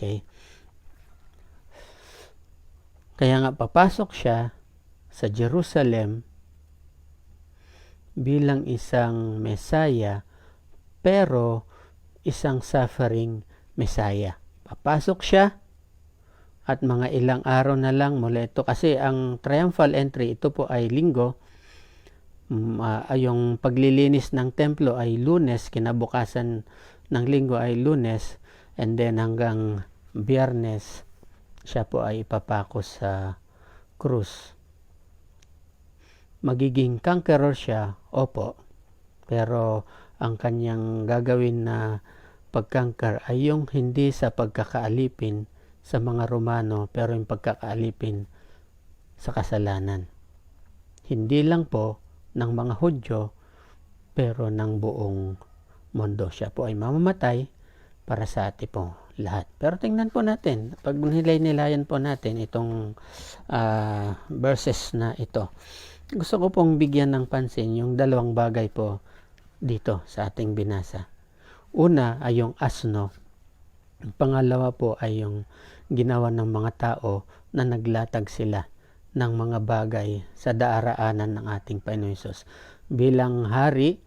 Okay? Kaya nga papasok siya sa Jerusalem bilang isang Messiah, pero isang suffering Messiah. Papasok siya at mga ilang araw na lang mula ito, kasi ang triumphal entry, ito po ay linggo, yung paglilinis ng templo ay Lunes, kinabukasan ng linggo ay Lunes, and then hanggang Biyernes siya po ay ipapako sa krus. Magiging conqueror siya, opo, pero ang kanyang gagawin na pagkangkar ay yung hindi sa pagkakaalipin sa mga Romano, pero yung pagkakaalipin sa kasalanan. Hindi lang po ng mga Hudyo, pero ng buong mundo. Siya po ay mamamatay para sa atin po lahat. Pero tingnan po natin, pag nilay-nilayan po natin itong verses na ito, gusto ko pong bigyan ng pansin yung dalawang bagay po dito sa ating binasa. Una ay yung asno. Pangalawa po ay yung ginawa ng mga tao na naglatag sila ng mga bagay sa daraanan ng ating Panginoon Hesus bilang hari,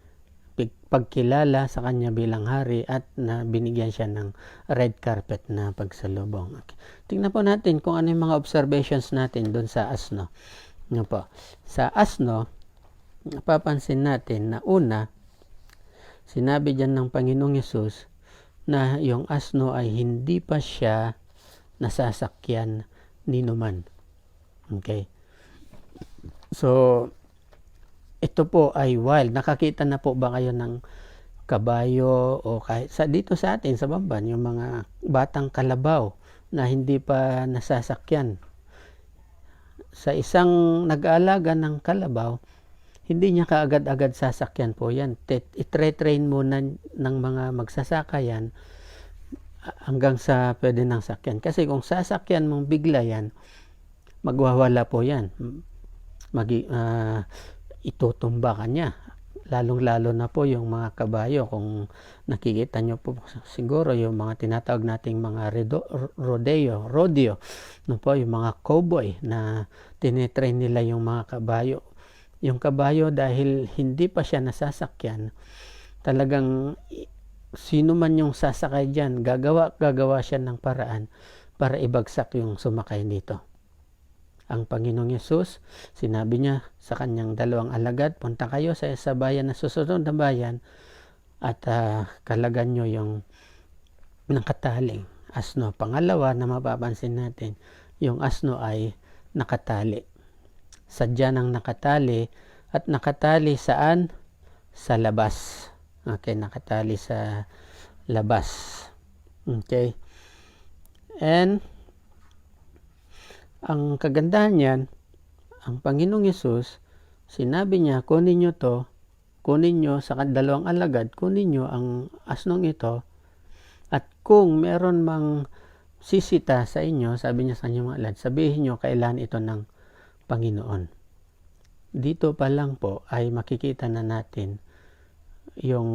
pagkilala sa kanya bilang hari, at na binigyan siya ng red carpet na pagsalubong. Okay. Tingnan po natin kung ano yung mga observations natin doon sa asno. Ano po? Sa asno, napapansin natin na una, sinabi dyan ng Panginoong Hesus na yung asno ay hindi pa siya nasasakyan ni numan. Okay? So, ito po ay wild. Nakakita na po ba kayo ng kabayo o kahit dito sa atin sa Bamban, yung mga batang kalabaw na hindi pa nasasakyan? Sa isang nag-aalaga ng kalabaw, hindi niya kaagad-agad sasakyan po yan. I-train muna ng mga magsasaka yan hanggang sa pwede nang sakyan. Kasi kung sasakyan mong bigla yan, magwawala po yan. Itutumba ka niya. Lalong-lalo na po yung mga kabayo. Kung nakikita nyo po siguro yung mga tinatawag nating mga rodeo, no po, yung mga cowboy na tinetrain nila yung mga kabayo. Yung kabayo, dahil hindi pa siya nasasakyan, talagang sino man yung sasakay dyan, gagawa siya ng paraan para ibagsak yung sumakay dito. Ang Panginoong Hesus, sinabi niya sa kanyang dalawang alagad, punta kayo sa bayan na susunod na bayan at kalagan nyo yung nakataling asno. Pangalawa na mapapansin natin, yung asno ay nakatali. Sadya nang nakatali, at nakatali saan? Sa labas. Okay, nakatali sa labas. Okay. And ang kagandahan niyan, ang Panginoong Hesus, sinabi niya, kunin nyo sa dalawang alagad, kunin nyo ang asnong ito, at kung meron mang sisita sa inyo, sabi niya sa inyong alagad, sabihin nyo kailan ito ng Panginoon. Dito pa lang po ay makikita na natin yung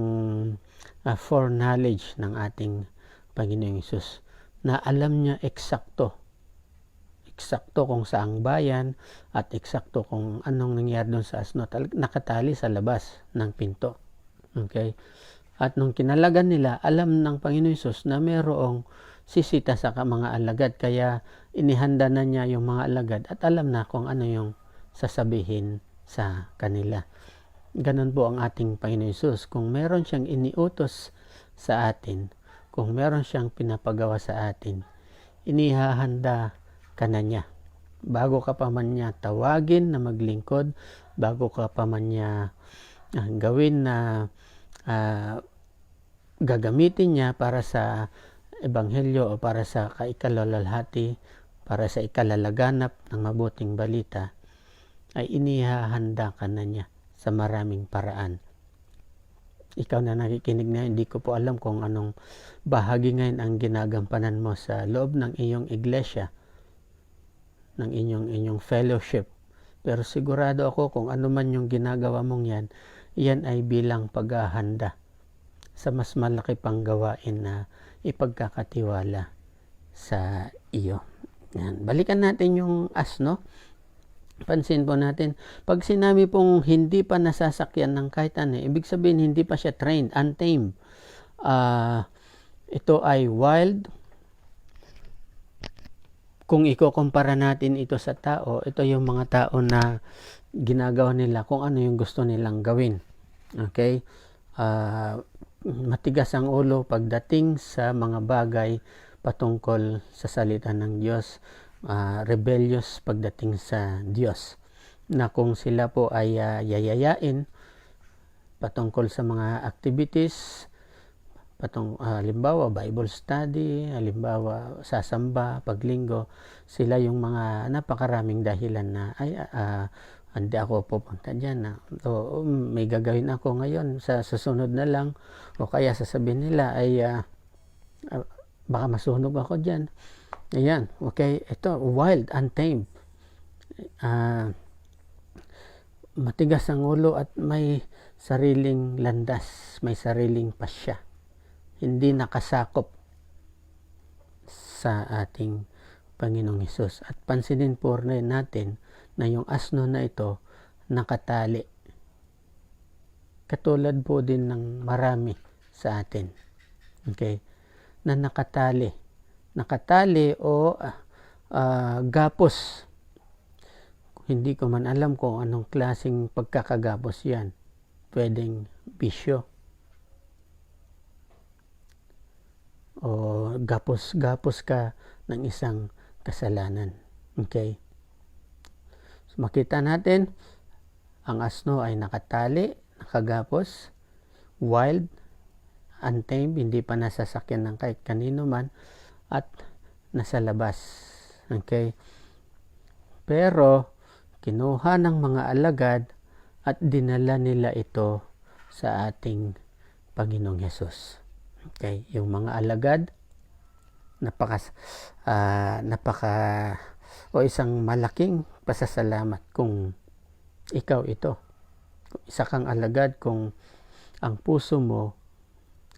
foreknowledge ng ating Panginoong Hesus, na alam niya eksakto kung saang bayan at eksakto kung anong nangyari doon sa asno. Nakatali sa labas ng pinto. Okay? At nung kinalagan nila, alam ng Panginoong Hesus na mayroong sisita sa mga alagad, kaya inihanda na niya yung mga alagad at alam na kung ano yung sasabihin sa kanila. Ganon po ang ating Panginoon Hesus. Kung meron siyang iniutos sa atin, kung meron siyang pinapagawa sa atin, inihahanda ka na niya. Bago ka pa man niya tawagin na maglingkod, bago ka pa man niya gawin na gagamitin niya para sa ebanghelyo o para sa kaikalalalhati, para sa ikalalaganap ng mabuting balita, ay inihahanda ka na niya sa maraming paraan. Ikaw na nakikinig na, hindi ko po alam kung anong bahagi ngayon ang ginagampanan mo sa loob ng iyong iglesia, ng inyong fellowship. Pero sigurado ako kung ano man yung ginagawa mong yan ay bilang paghahanda sa mas malaki pang gawain na ipagkakatiwala sa iyo. Yan. Balikan natin yung asno. Pansin po natin, pag sinabi pong hindi pa nasasakyan ng kahit ano, ibig sabihin hindi pa siya trained, untamed. Ito ay wild. Kung ikukumpara natin ito sa tao, ito yung mga tao na ginagawa nila kung ano yung gusto nilang gawin. Okay? Matigas ang ulo pagdating sa mga bagay patungkol sa salita ng Diyos. Rebellious pagdating sa Diyos. Na kung sila po ay yayayain patungkol sa mga activities, halimbawa Bible study, halimbawa sasamba, paglinggo, sila yung mga napakaraming dahilan na hindi ako pupunta dyan. May gagawin ako ngayon sa susunod na lang, o kaya sasabihin nila ay baka masunog ako dyan. Ayan, okay, ito wild, untamed, matigas ang ulo at may sariling landas, may sariling pasya, hindi nakasakop sa ating Panginoong Hesus. At pansinin po rin natin na yung asno na ito nakatali. Katulad po din ng marami sa atin. Okay? Na nakatali. Nakatali o gapos. Hindi ko man alam kung anong klaseng pagkakagapos yan. Pwedeng bisyo. O gapos ka ng isang kasalanan. Okay? So, makita natin, ang asno ay nakatali, nakagapos, wild, untamed, hindi pa nasasakyan ng kahit kanino man, at nasa labas. Okay? Pero, kinuha ng mga alagad at dinala nila ito sa ating Panginoong Hesus. Okay, yung mga alagad, isang malaking pasasalamat kung ikaw ito. Isa kang alagad kung ang puso mo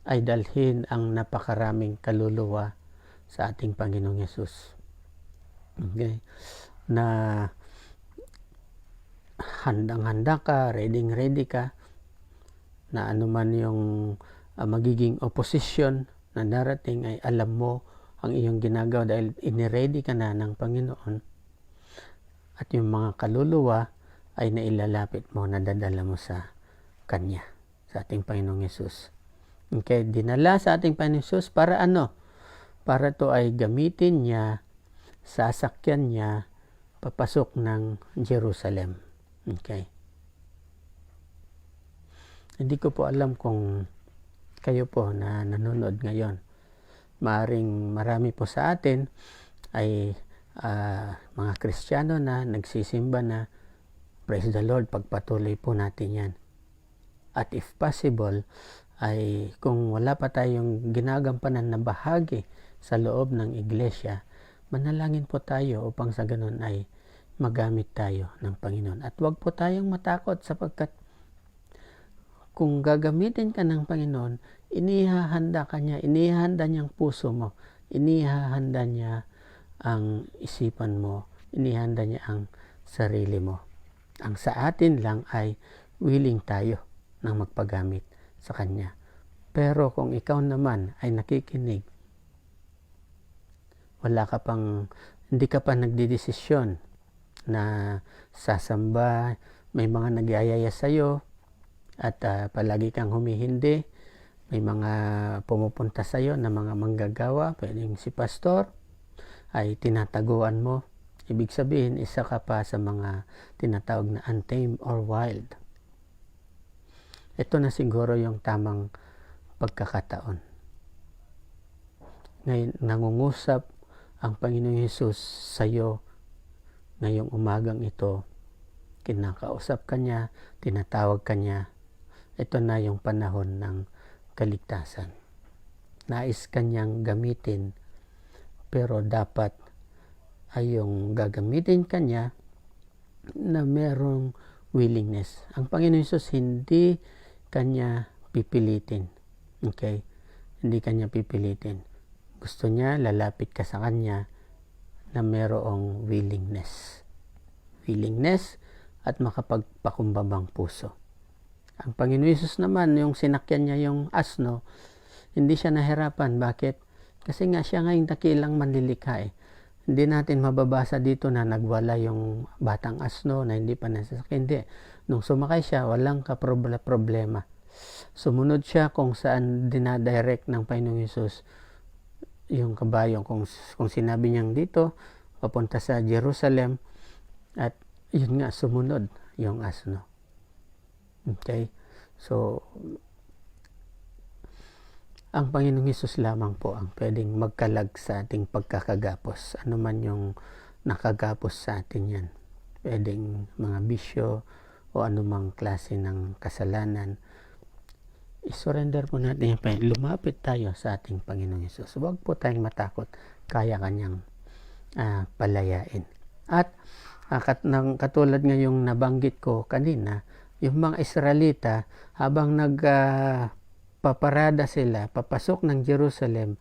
ay dalhin ang napakaraming kaluluwa sa ating Panginoong Hesus. Okay, na handang-handa ka, ready ka, na anuman yung magiging opposition na darating ay alam mo ang iyong ginagawa dahil iniready ka na ng Panginoon, at yung mga kaluluwa ay nailalapit mo, nadadala mo sa Kanya, sa ating Panginoong Hesus. Okay, dinala sa ating Panginoong Hesus para ano? Para to ay gamitin niya, sasakyan niya papasok ng Jerusalem. Okay. Hindi ko po alam kung kayo po na nanonood ngayon. Maaring marami po sa atin ay mga Kristiyano na nagsisimba na. Praise the Lord, pagpatuloy po natin yan. At if possible, ay kung wala pa tayong ginagampanan na bahagi sa loob ng iglesia, manalangin po tayo upang sa ganun ay magamit tayo ng Panginoon. At huwag po tayong matakot sapagkat kung gagamitin ka ng Panginoon, inihahanda ka niya, inihahanda niya ang puso mo, inihahanda niya ang isipan mo, inihahanda niya ang sarili mo. Ang sa atin lang ay willing tayo ng magpagamit sa Kanya. Pero kung ikaw naman ay nakikinig, hindi ka pa nagdidesisyon na sasamba, may mga nagyayaya sa'yo, at palagi kang humihindi, may mga pumupunta sa iyo na mga manggagawa, pwedeng si pastor, ay tinataguan mo. Ibig sabihin, isa ka pa sa mga tinatawag na untamed or wild. Ito na siguro yung tamang pagkakataon. Ngayon, nangungusap ang Panginoong Hesus sa iyo ngayong umagang ito. Kinakausap ka niya, tinatawag ka niya. Ito na yung panahon ng kaligtasan. Nais kanyang gamitin, pero dapat ay yung gagamitin kanya na merong willingness. Ang Panginoon Hesus hindi kanya pipilitin. Okay? Hindi kanya pipilitin. Gusto niya lalapit ka sa kanya na merong willingness at makapagpakumbabang puso. Ang Panginoon Hesus naman, yung sinakyan niya yung asno, hindi siya nahirapan. Bakit? Kasi nga siya nga yung dakilang manlilikha eh. Hindi natin mababasa dito na nagwala yung batang asno na hindi pa nasasakyan. Hindi. Nung sumakay siya, walang problema. Sumunod siya kung saan dinadirect ng Panginoong Hesus yung kabayo. Kung sinabi niyang dito, papunta sa Jerusalem, at yun nga, sumunod yung asno. Okay? So, ang Panginoong Hesus lamang po ang pwedeng magkalag sa ating pagkakagapos. Ano man yung nakagapos sa atin yan. Pwedeng mga bisyo o anumang klase ng kasalanan. I-surrender po natin yung Panginoon. Lumapit tayo sa ating Panginoong Hesus. Huwag po tayong matakot. Kaya kanyang palayain. At katulad nga yung nabanggit ko kanina, yung mga Israelita, habang paparada sila, papasok ng Jerusalem,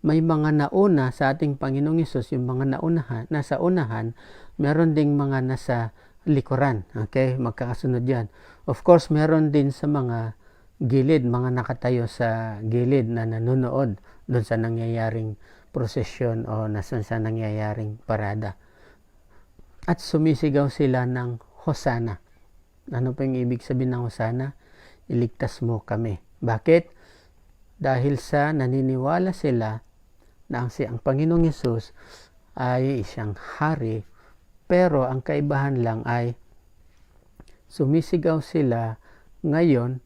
may mga nauna sa ating Panginoong Hesus, yung mga nasa unahan, meron ding mga nasa likuran. Okay? Magkakasunod yan. Of course, meron din sa mga gilid, mga nakatayo sa gilid na nanonood doon sa nangyayaring prosesyon o sa nangyayaring parada. At sumisigaw sila ng Hosana. Ano po yung ibig sabihin ng Hosana? Iligtas mo kami. Bakit? Dahil sa naniniwala sila na ang Panginoong Hesus ay isang hari, pero ang kaibahan lang ay sumisigaw sila ngayon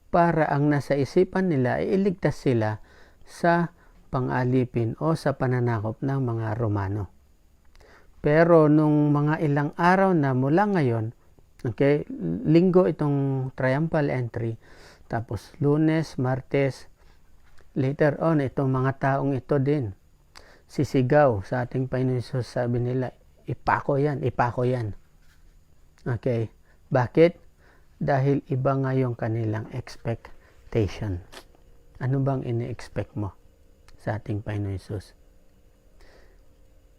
para ang nasa isipan nila ay iligtas sila sa pangalipin o sa pananakop ng mga Romano. Pero nung mga ilang araw na mula ngayon, okay, linggo itong triumphal entry, tapos Lunes, Martes, later on, itong mga taong ito din, sisigaw sa ating Panginoon Hesus, sabi nila, ipako yan. Okay, bakit? Dahil iba nga yung kanilang expectation. Ano bang ini-expect mo sa ating Panginoon Hesus?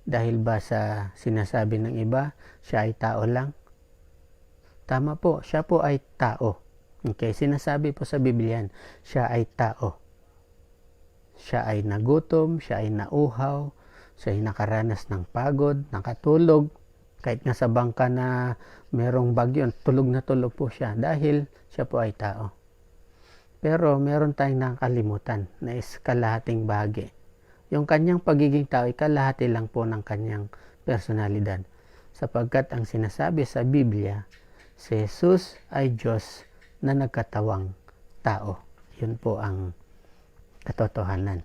Dahil ba sa sinasabi ng iba, siya ay tao lang? Tama po, siya po ay tao. Okay, sinasabi po sa Biblia, siya ay tao. Siya ay nagutom, siya ay nauhaw, siya ay nakaranas ng pagod, nakatulog. Kahit nga sa bangka na merong bagyo, tulog na tulog po siya dahil siya po ay tao. Pero meron tayong nakalimutan na kalahating bahagi. Yung kanyang pagiging tao ay kalahati lang po ng kanyang personalidad. Sapagkat ang sinasabi sa Biblia, si Jesus ay Diyos na nagkatawang tao. Yun po ang katotohanan.